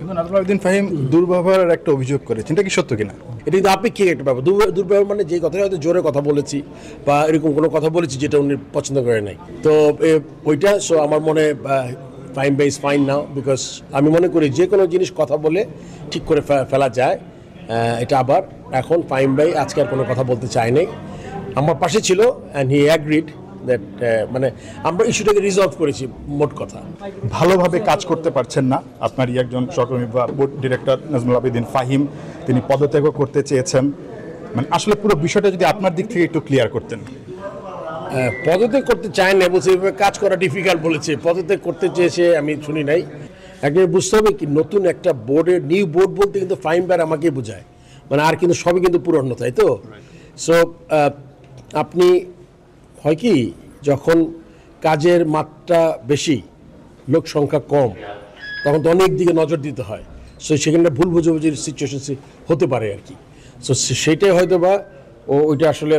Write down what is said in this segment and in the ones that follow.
এখন আব্দুল ফাহিম দুর্ব্যবহারের একটা অভিযোগ করেছেন, এটা কি সত্য কিনা? এটা কিন্তু আপেক্ষিক একটা ব্যাপার। দুর্ব্যবহার মানে যে কথাটা হয়তো জোরে কথা বলেছি বা এরকম কোনো কথা বলেছি যেটা উনি পছন্দ করে নাই, তো ওইটা সো আমার মনে fine by is fine now, because আমি মনে করি যে কোনো জিনিস কথা বলে ঠিক করে ফেলা যায়। এটা আবার এখন ফাইন বাই আজকে আর কোনো কথা বলতে চায় নাই, আমার পাশে ছিল অ্যান্ড হি অ্যাগ্রিড দ্যাট, মানে আমরা ইস্যুটাকে রিজলভ করেছি মোট কথা। ভালোভাবে কাজ করতে পারছেন না আপনারই একজন সহকর্মী বা বোর্ড ডিরেক্টর নাজমুল আবেদিন ফাহিম, তিনি পদত্যাগও করতে চেয়েছেন। মানে আসলে পুরো বিষয়টা যদি আপনার দিক থেকে একটু ক্লিয়ার করতেন। পদত্যাগ করতে চায় না বলছে, এভাবে কাজ করা ডিফিকাল্ট বলেছে। পদত্যাগ করতে চেয়েছে আমি শুনি নাই। একদিন বুঝতে হবে কি, নতুন একটা বোর্ডের নিউ বোর্ড বলতে কিন্তু ফাইন বার আমাকে বোঝায়, মানে আর কিন্তু সবই কিন্তু পুরনো, তাই তো। সো আপনি হয় কি, যখন কাজের মাত্রা বেশি, লোক সংখ্যা কম, তখন তো অনেক দিকে নজর দিতে হয়। সো সেখানে ভুল বোঝাবুঝির সিচুয়েশন হতে পারে আর কি। সো সেইটাই হয়তো বা ওইটা আসলে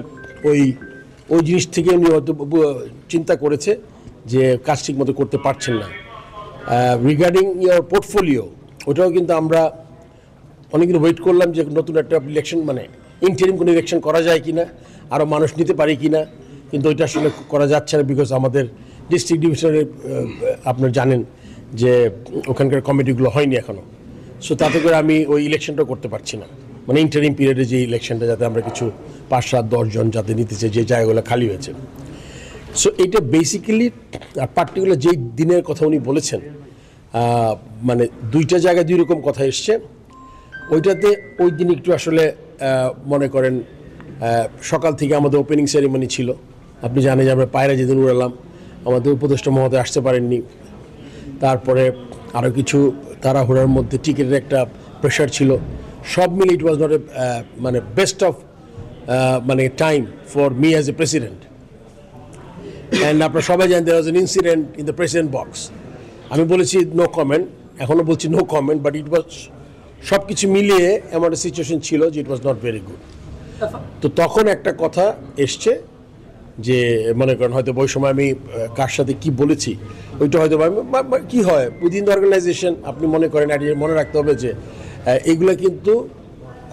ওই জিনিস থেকে উনি হয়তো চিন্তা করেছে যে কাজ ঠিক মতো করতে পারছেন না। রিগার্ডিং ইয়ার পোর্টফোলিও, ওটাও কিন্তু আমরা অনেকদিন ওয়েট করলাম যে নতুন একটা ইলেকশন, মানে ইন্টারিম কোনো ইলেকশন করা যায় কি না, আরও মানুষ নিতে পারি কি না, কিন্তু ওইটা আসলে করা যাচ্ছে না, বিকজ আমাদের ডিস্ট্রিক্ট ডিভিশনের আপনারা জানেন যে ওখানকার কমিটিগুলো হয়নি এখনও। সো তাতে করে আমি ওই ইলেকশনটা করতে পারছি না, মানে ইন্টারিম পিরিয়ডে যে ইলেকশনটা, যাতে আমরা কিছু 5-7-10 জন যাতে নিতে চাই, যে জায়গাগুলো খালি হয়েছে। সো এইটা বেসিক্যালি আর পার্টিকুলার যেই দিনের কথা উনি বলেছেন, মানে দুইটা জায়গায় দুই রকম কথা এসছে। ওইটাতে ওই দিন একটু আসলে মনে করেন সকাল থেকে আমাদের ওপেনিং সেরিমনি ছিল। আপনি জানেন যে আমরা পায়রা যেদিন উড়ালাম, আমাদের উপদেষ্টা মহোদয় আসতে পারেননি। তারপরে আরও কিছু তাড়াহুড়ার মধ্যে টিকিটের একটা প্রেশার ছিল। সব মিলে ইট ওয়াজ নট এ মানে বেস্ট অফ মানে time for me as a president. And আপনারা সবাই জানেন there was an incident in the president box. আমি বলেছি নো কমেন্ট, এখনও বলছি no comment, but it was সব কিছু মিলিয়ে এমন একটা সিচুয়েশন ছিল যে it was not very good. তো তখন একটা কথা এসছে যে মনে করেন হয়তো ওই সময় আমি কার সাথে কি বলেছি, ওইটা হয়তো কি হয় উইদিন দ্য অর্গানাইজেশন, আপনি মনে করেন মনে রাখতে হবে যে এইগুলো কিন্তু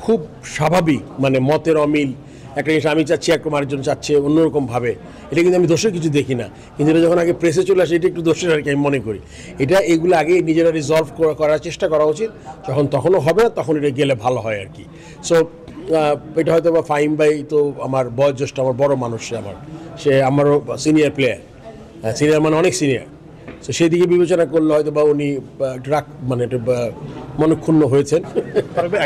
খুব স্বাভাবিক, মানে মতের অমিল একটা জিনিস, আমি চাচ্ছি একরকম আরেকজন চাচ্ছে অন্যরকমভাবে, এটা কিন্তু আমি দোষের কিছু দেখি না। কিন্তু এটা যখন আগে প্রেসে চলে আসে, এটা একটু দোষের আর কি আমি মনে করি। এগুলো আগে নিজেরা রিজলভ করার চেষ্টা করা উচিত, যখন তখনও হবে না তখন এটা গেলে ভালো হয় আর কি। সো এটা হয়তো বা ফাহিম ভাই তো আমার বয়োজ্যেষ্ঠ, আমার বড় মানুষ, সে আমারও সিনিয়র প্লেয়ার, সিনিয়র মানে অনেক সিনিয়র। তো সেই দিকে বিবেচনা করলে হয়তো বা উনি মানে মনক্ষুণ্ণ হয়েছেন।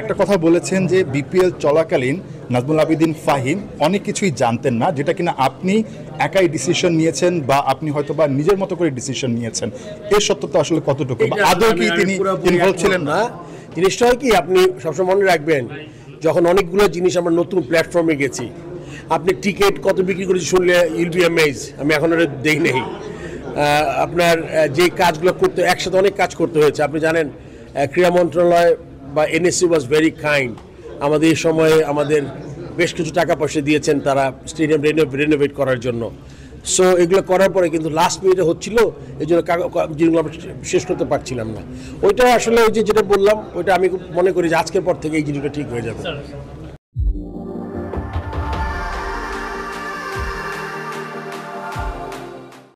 একটা কথা বলেছেন যে বিপিএল চলাকালীন নাজমুল আবেদিন ফাহিম অনেক কিছুই জানতেন না, যেটা কিনা আপনি একাই ডিসিশন নিয়েছেন বা আপনি হয়তো বা নিজের মতো করে ডিসিশন নিয়েছেন। এর সত্যতা আসলে কতটুকু, আদৌ কি তিনি ইনভলভ ছিলেন না? জিনিসটা হয় কি, আপনি সবসময় মনে রাখবেন, যখন অনেকগুলো জিনিস আমরা নতুন প্ল্যাটফর্মে গেছি, আপনি টিকিট কত বিক্রি করেছি শুনলে ইউল বি অ্যামেজ। আমি এখন আর দেখি নেই আপনার যে কাজগুলো করতে, একসাথে অনেক কাজ করতে হয়েছে। আপনি জানেন ক্রীড়া মন্ত্রণালয় বা এনএসসি ওয়াজ ভেরি কাইন্ড, আমাদের এই সময়ে আমাদের বেশ কিছু টাকা পয়সা দিয়েছেন তারা স্টেডিয়াম রেনোভেট করার জন্য। সো এগুলো করার পরে কিন্তু লাস্ট মিনিটে হচ্ছিল, এই জন্য জিনিসগুলো আমরা শেষ করতে পারছিলাম না। ওইটা আসলে ওই যেটা বললাম, ওইটা আমি মনে করি যে আজকের পর থেকে এই জিনিসটা ঠিক হয়ে যাবে।